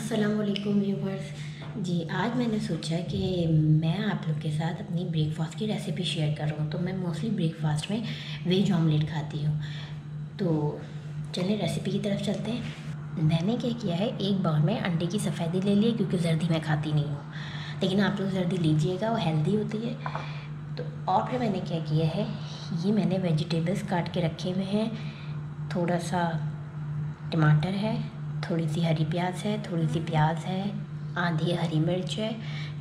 अस्सलामुअलैकुम व्यूवर्स। जी, आज मैंने सोचा कि मैं आप लोग के साथ अपनी ब्रेकफास्ट की रेसिपी शेयर कर रहा हूँ। तो मैं मोस्टली ब्रेकफास्ट में वेज ऑमलेट खाती हूँ। तो चलिए रेसिपी की तरफ चलते हैं। मैंने क्या किया है, एक बाउल में अंडे की सफ़ेदी ले ली है, क्योंकि जर्दी मैं खाती नहीं हूँ, लेकिन आप लोग जर्दी लीजिएगा, वो हेल्दी होती है। तो और फिर मैंने क्या किया है, ये मैंने वेजिटेबल्स काट के रखे हुए हैं। थोड़ा सा टमाटर है, थोड़ी सी हरी प्याज है, थोड़ी सी प्याज है, आधी हरी मिर्च है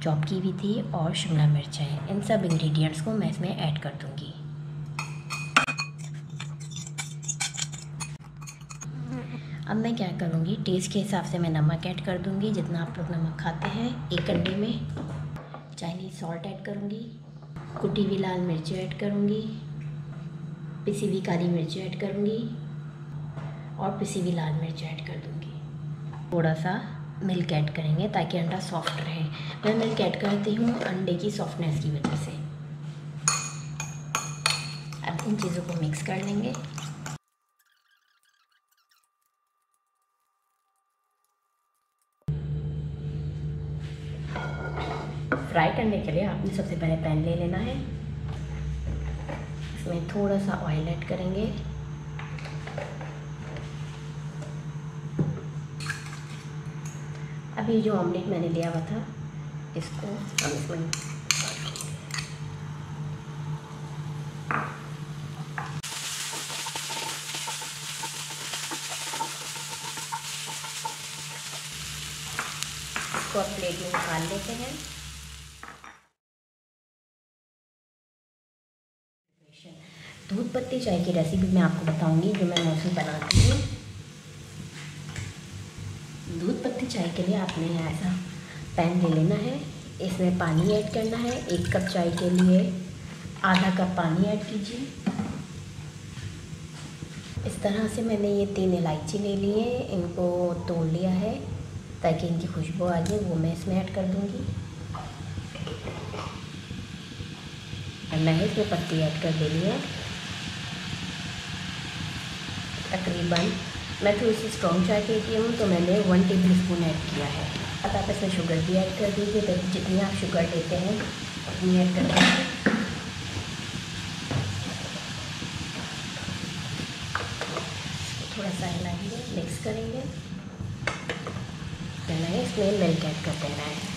चॉप की हुई थी, और शिमला मिर्च है। इन सब इंग्रेडिएंट्स को मैं इसमें ऐड कर दूंगी। अब मैं क्या करूँगी, टेस्ट के हिसाब से मैं नमक ऐड कर दूँगी, जितना आप लोग नमक खाते हैं। एक अंडे में चाइनीज़ सॉल्ट ऐड करूँगी, कुटी हुई लाल मिर्च ऐड करूँगी, पिसी हुई काली मिर्च ऐड करूँगी, और पिसी हुई लाल मिर्च ऐड कर दूँगी। थोड़ा सा मिल्क ऐड करेंगे ताकि अंडा सॉफ्ट रहे। मैं मिल्क ऐड करती हूँ अंडे की सॉफ्टनेस की वजह से। अब इन चीज़ों को मिक्स कर लेंगे। फ्राई करने के लिए आपने सबसे पहले पैन ले लेना है, इसमें थोड़ा सा ऑयल ऐड करेंगे। अब ये जो ऑमलेट मैंने लिया हुआ था, इसको हम इसमें इसको अब प्लेट में निकाल लेते हैं। दूध पत्ती चाय की रेसिपी मैं आपको बताऊंगी, जो मैं मोस्टली बनाती हूँ। दूध पत्ती चाय के लिए आपने ऐसा पैन ले लेना है, इसमें पानी ऐड करना है। 1 कप चाय के लिए आधा कप पानी ऐड कीजिए। इस तरह से मैंने ये 3 इलायची ले ली है, इनको तोड़ लिया है ताकि इनकी खुशबू आ जाए, वो मैं इसमें ऐड कर दूँगी। और मैंने इसमें पत्ती ऐड कर देनी है। तकरीबन मैं थोड़ी सी स्ट्रॉन्ग चाय पीती हूँ, तो मैंने 1 टेबलस्पून ऐड किया है। अब आप इसमें शुगर भी ऐड कर दीजिए, तो जितनी आप शुगर लेते हैं उतनी ऐड कर दीजिए। थोड़ा सा हिलाएंगे, मिक्स करेंगे। मैंने इसमें मिल्क ऐड कर देना है।